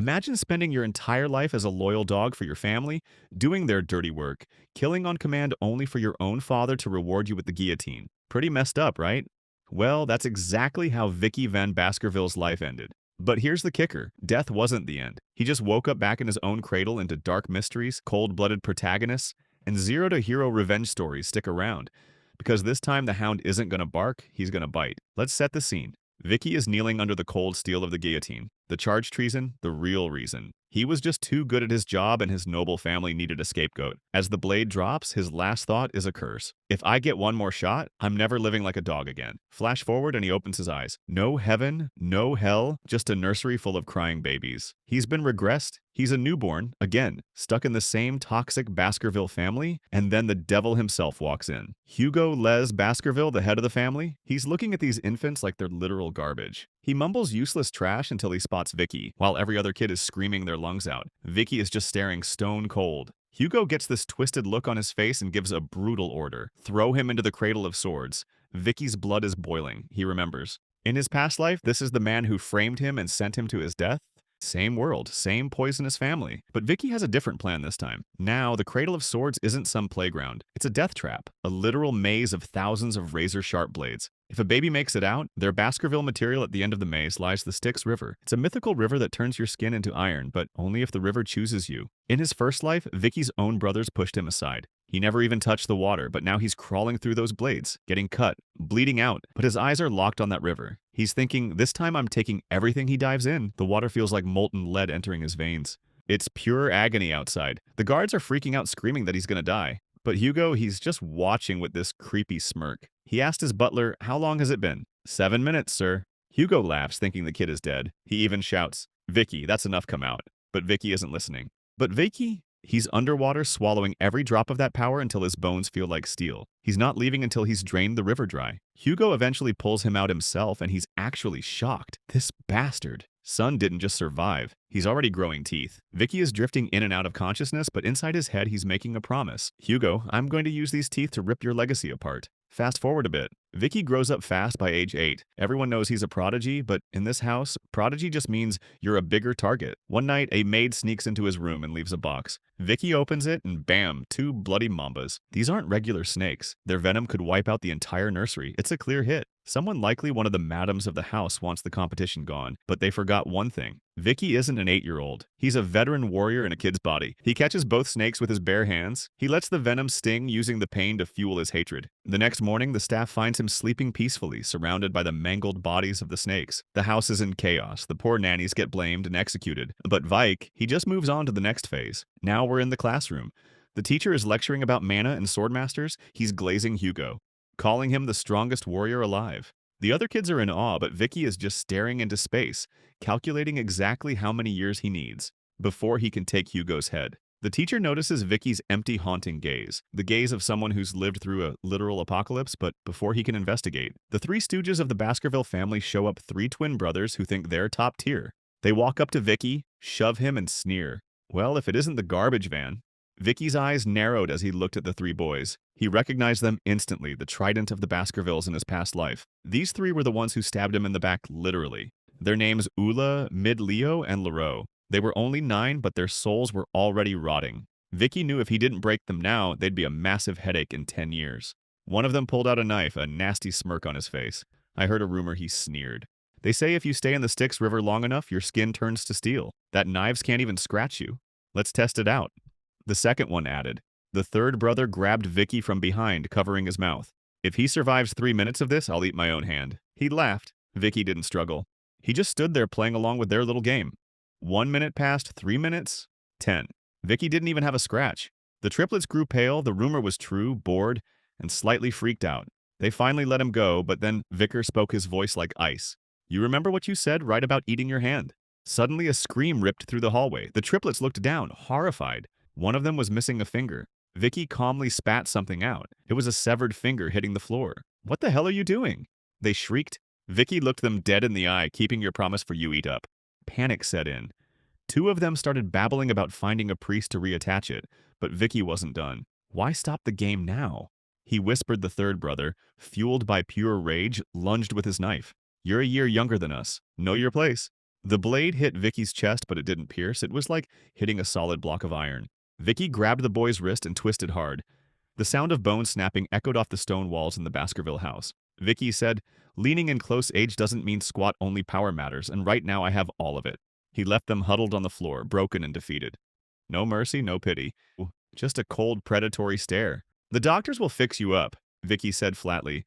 Imagine spending your entire life as a loyal dog for your family, doing their dirty work, killing on command only for your own father to reward you with the guillotine. Pretty messed up, right? Well, that's exactly how Vicky Van Baskerville's life ended. But here's the kicker. Death wasn't the end. He just woke up back in his own cradle into dark mysteries, cold-blooded protagonists, and zero-to-hero revenge stories stick around. Because this time the Hound isn't gonna bark, he's gonna bite. Let's set the scene. Vicky is kneeling under the cold steel of the guillotine. The charged treason, the real reason. He was just too good at his job and his noble family needed a scapegoat. As the blade drops, his last thought is a curse. If I get one more shot, I'm never living like a dog again. Flash forward and he opens his eyes. No heaven, no hell, just a nursery full of crying babies. He's been regressed. He's a newborn, again, stuck in the same toxic Baskerville family, and then the devil himself walks in. Hugo Les Baskerville, the head of the family, he's looking at these infants like they're literal garbage. He mumbles useless trash until he spots Vicky, while every other kid is screaming their lungs out. Vicky is just staring stone cold. Hugo gets this twisted look on his face and gives a brutal order. Throw him into the cradle of swords. Vicky's blood is boiling, he remembers. In his past life, this is the man who framed him and sent him to his death. Same world, same poisonous family. But Vicky has a different plan this time. Now, the Cradle of Swords isn't some playground. It's a death trap, a literal maze of thousands of razor-sharp blades. If a baby makes it out, their Baskerville material at the end of the maze lies the Styx River. It's a mythical river that turns your skin into iron, but only if the river chooses you. In his first life, Vicky's own brothers pushed him aside. He never even touched the water, but now he's crawling through those blades, getting cut, bleeding out, but his eyes are locked on that river. He's thinking, this time I'm taking everything he dives in. The water feels like molten lead entering his veins. It's pure agony outside. The guards are freaking out, screaming that he's gonna die. But Hugo, he's just watching with this creepy smirk. He asked his butler, how long has it been? 7 minutes, sir. Hugo laughs, thinking the kid is dead. He even shouts, Vicky, that's enough, come out. But Vicky isn't listening. But Vicky? He's underwater, swallowing every drop of that power until his bones feel like steel. He's not leaving until he's drained the river dry. Hugo eventually pulls him out himself, and he's actually shocked. This bastard. Son didn't just survive. He's already growing teeth. Vicky is drifting in and out of consciousness, but inside his head he's making a promise. Hugo, I'm going to use these teeth to rip your legacy apart. Fast forward a bit. Vicky grows up fast by age 8. Everyone knows he's a prodigy, but in this house, prodigy just means you're a bigger target. One night, a maid sneaks into his room and leaves a box. Vicky opens it and bam, 2 bloody mambas. These aren't regular snakes. Their venom could wipe out the entire nursery. It's a clear hit. Someone, likely one of the madams of the house, wants the competition gone, but they forgot one thing. Vicky isn't an 8-year-old. He's a veteran warrior in a kid's body. He catches both snakes with his bare hands. He lets the venom sting, using the pain to fuel his hatred. The next morning, the staff finds him sleeping peacefully, surrounded by the mangled bodies of the snakes. The house is in chaos. The poor nannies get blamed and executed. But Vike, he just moves on to the next phase. Now we're in the classroom. The teacher is lecturing about mana and swordmasters. He's glazing Hugo, calling him the strongest warrior alive. The other kids are in awe, but Vicky is just staring into space, calculating exactly how many years he needs before he can take Hugo's head. The teacher notices Vicky's empty, haunting gaze, the gaze of someone who's lived through a literal apocalypse, but before he can investigate. The 3 stooges of the Baskerville family show up, 3 twin brothers who think they're top tier. They walk up to Vicky, shove him, and sneer. Well, if it isn't the garbage van. Vicky's eyes narrowed as he looked at the 3 boys. He recognized them instantly, the trident of the Baskervilles in his past life. These 3 were the ones who stabbed him in the back, literally. Their names Ula, Mid-Leo, and Leroux. They were only 9, but their souls were already rotting. Vicky knew if he didn't break them now, they'd be a massive headache in 10 years. One of them pulled out a knife, a nasty smirk on his face. I heard a rumor he sneered. They say if you stay in the Styx River long enough, your skin turns to steel. That knives can't even scratch you. Let's test it out. The second one added. The 3rd brother grabbed Vicky from behind, covering his mouth. If he survives 3 minutes of this, I'll eat my own hand. He laughed. Vicky didn't struggle. He just stood there playing along with their little game. 1 minute passed, 3 minutes, 10. Vicky didn't even have a scratch. The triplets grew pale, the rumor was true, bored, and slightly freaked out. They finally let him go, but then Vikir spoke, his voice like ice. You remember what you said, right about eating your hand? Suddenly a scream ripped through the hallway. The triplets looked down, horrified. One of them was missing a finger. Vicky calmly spat something out. It was a severed finger hitting the floor. What the hell are you doing? They shrieked. Vicky looked them dead in the eye, keeping your promise for you eat up. Panic set in. 2 of them started babbling about finding a priest to reattach it, but Vicky wasn't done. Why stop the game now? He whispered. The 3rd brother, fueled by pure rage, lunged with his knife. You're a year younger than us. Know your place. The blade hit Vicky's chest, but it didn't pierce. It was like hitting a solid block of iron. Vicky grabbed the boy's wrist and twisted hard. The sound of bone snapping echoed off the stone walls in the Baskerville house. Vicky said, "Leaning in close age doesn't mean squat only power matters, and right now I have all of it." He left them huddled on the floor, broken and defeated. No mercy, no pity. Just a cold, predatory stare. "The doctors will fix you up," Vicky said flatly.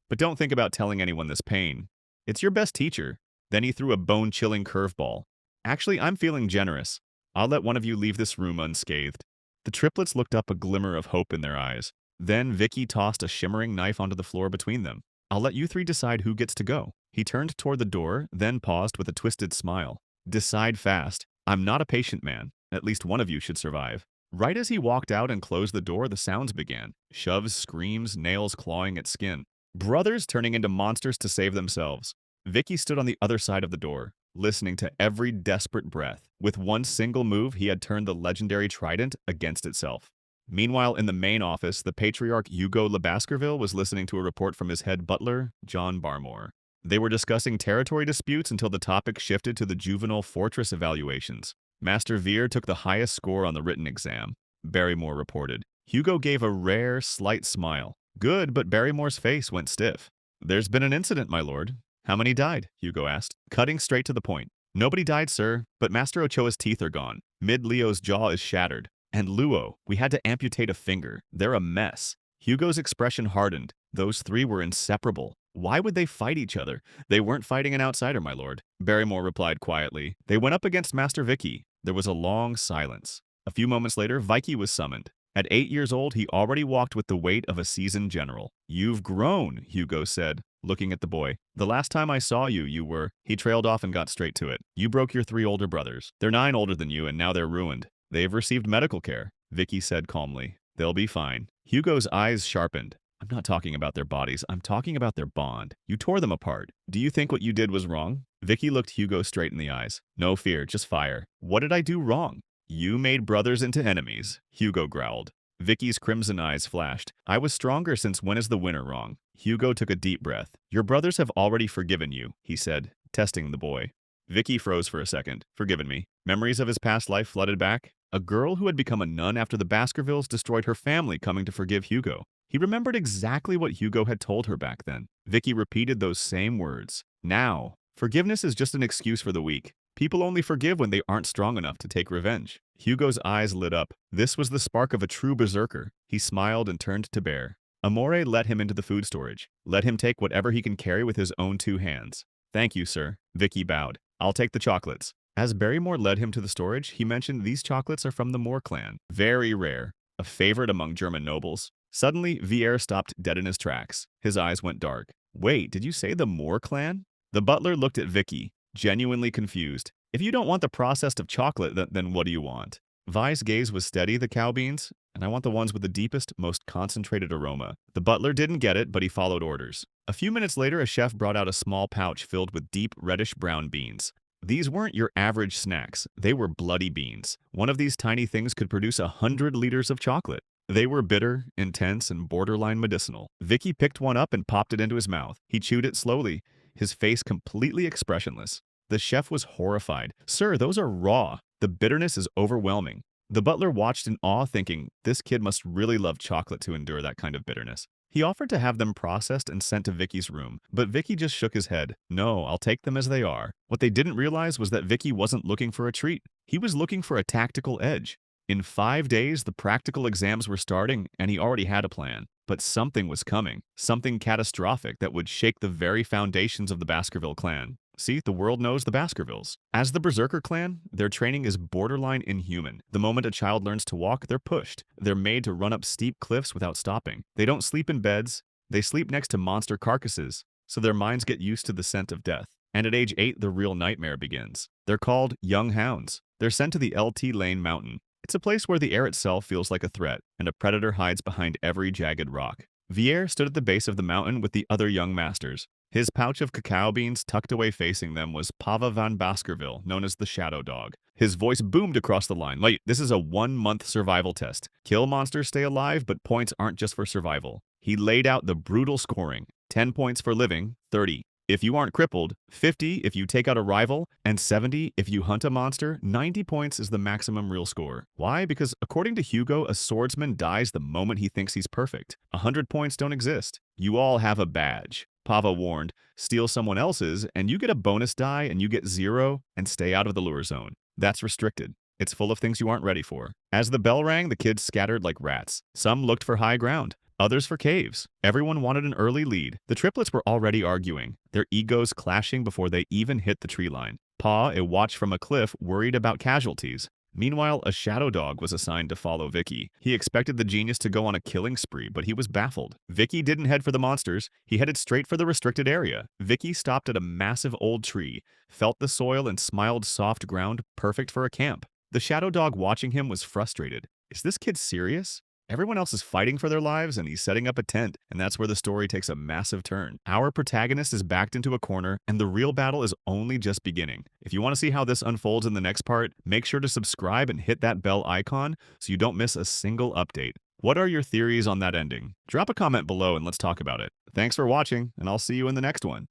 "But don't think about telling anyone this pain. It's your best teacher." Then he threw a bone-chilling curveball. "Actually, I'm feeling generous. I'll let one of you leave this room unscathed." The triplets looked up, a glimmer of hope in their eyes. Then Vicky tossed a shimmering knife onto the floor between them. "I'll let you three decide who gets to go." He turned toward the door, then paused with a twisted smile. "Decide fast. I'm not a patient man. At least one of you should survive." Right as he walked out and closed the door, the sounds began. Shoves, screams, nails clawing at skin. Brothers turning into monsters to save themselves. Vicky stood on the other side of the door, listening to every desperate breath. With one single move, he had turned the legendary trident against itself. Meanwhile, in the main office, the patriarch Hugo Le Baskerville was listening to a report from his head butler, John Barmore. They were discussing territory disputes until the topic shifted to the juvenile fortress evaluations. Master Veer took the highest score on the written exam, Barrymore reported. Hugo gave a rare, slight smile. Good, but Barrymore's face went stiff. "There's been an incident, my lord." "How many died?" Hugo asked, cutting straight to the point. "Nobody died, sir, but Master Ochoa's teeth are gone. Mid-Leo's jaw is shattered. And Luo, we had to amputate a finger. They're a mess." Hugo's expression hardened. Those three were inseparable. Why would they fight each other? "They weren't fighting an outsider, my lord," Barrymore replied quietly. "They went up against Master Vicky." There was a long silence. A few moments later, Vicky was summoned. At 8 years old, he already walked with the weight of a seasoned general. "You've grown," Hugo said, looking at the boy. "The last time I saw you, you were—" He trailed off and got straight to it. "You broke your 3 older brothers. They're 9 older than you, and now they're ruined. They've received medical care," Vicky said calmly. "They'll be fine." Hugo's eyes sharpened. "I'm not talking about their bodies. I'm talking about their bond. You tore them apart. Do you think what you did was wrong?" Vicky looked Hugo straight in the eyes. "No fear, just fire." "What did I do wrong?" "You made brothers into enemies," Hugo growled. Vicky's crimson eyes flashed. "I was stronger since when is the winner wrong?" Hugo took a deep breath. "Your brothers have already forgiven you," he said, testing the boy. Vicky froze for a second. "Forgiven me." Memories of his past life flooded back. A girl who had become a nun after the Baskervilles destroyed her family coming to forgive Hugo. He remembered exactly what Hugo had told her back then. Vicky repeated those same words. Now, forgiveness is just an excuse for the weak. People only forgive when they aren't strong enough to take revenge. Hugo's eyes lit up. This was the spark of a true berserker. He smiled and turned to Bear. Amore let him into the food storage. Let him take whatever he can carry with his own 2 hands. "Thank you, sir." Vicky bowed. "I'll take the chocolates." As Barrymore led him to the storage, he mentioned these chocolates are from the Moore clan. Very rare. A favorite among German nobles. Suddenly, Vikir stopped dead in his tracks. His eyes went dark. "Wait, did you say the Moore clan?" The butler looked at Vicky, genuinely confused. "If you don't want the processed of chocolate, then what do you want?" Vi's gaze was steady. "The cow beans, and I want the ones with the deepest, most concentrated aroma." The butler didn't get it, but he followed orders. A few minutes later, a chef brought out a small pouch filled with deep, reddish-brown beans. These weren't your average snacks. They were bloody beans. One of these tiny things could produce 100 liters of chocolate. They were bitter, intense, and borderline medicinal. Vicky picked one up and popped it into his mouth. He chewed it slowly, his face completely expressionless. The chef was horrified. "Sir, those are raw. The bitterness is overwhelming." The butler watched in awe, thinking, this kid must really love chocolate to endure that kind of bitterness. He offered to have them processed and sent to Vicky's room, but Vicky just shook his head. "No, I'll take them as they are." What they didn't realize was that Vicky wasn't looking for a treat. He was looking for a tactical edge. In 5 days, the practical exams were starting, and he already had a plan. But something was coming, something catastrophic that would shake the very foundations of the Baskerville clan. See, the world knows the Baskervilles. As the Berserker clan, their training is borderline inhuman. The moment a child learns to walk, they're pushed. They're made to run up steep cliffs without stopping. They don't sleep in beds. They sleep next to monster carcasses, so their minds get used to the scent of death. And at age 8, the real nightmare begins. They're called young hounds. They're sent to the LT Lane Mountain. It's a place where the air itself feels like a threat, and a predator hides behind every jagged rock. Vikir stood at the base of the mountain with the other young masters. His pouch of cacao beans tucked away facing them was Pava van Baskerville, known as the Shadow Dog. His voice boomed across the line. "Wait, this is a 1-month survival test. Kill monsters, stay alive, but points aren't just for survival." He laid out the brutal scoring. 10 points for living, 30. if you aren't crippled, 50 if you take out a rival, and 70 if you hunt a monster. 90 points is the maximum real score. Why? Because according to Hugo, a swordsman dies the moment he thinks he's perfect. 100 points don't exist. You all have a badge. Pava warned, steal someone else's, and you get a bonus die and you get 0 and stay out of the lure zone. That's restricted. It's full of things you aren't ready for. As the bell rang, the kids scattered like rats. Some looked for high ground, others for caves. Everyone wanted an early lead. The triplets were already arguing, their egos clashing before they even hit the tree line. Pa, a watch from a cliff, worried about casualties. Meanwhile, a shadow dog was assigned to follow Vicky. He expected the genius to go on a killing spree, but he was baffled. Vicky didn't head for the monsters. He headed straight for the restricted area. Vicky stopped at a massive old tree, felt the soil and smiled soft ground, perfect for a camp. The shadow dog watching him was frustrated. Is this kid serious? Everyone else is fighting for their lives and he's setting up a tent, and that's where the story takes a massive turn. Our protagonist is backed into a corner and the real battle is only just beginning. If you want to see how this unfolds in the next part, make sure to subscribe and hit that bell icon so you don't miss a single update. What are your theories on that ending? Drop a comment below and let's talk about it. Thanks for watching, and I'll see you in the next one.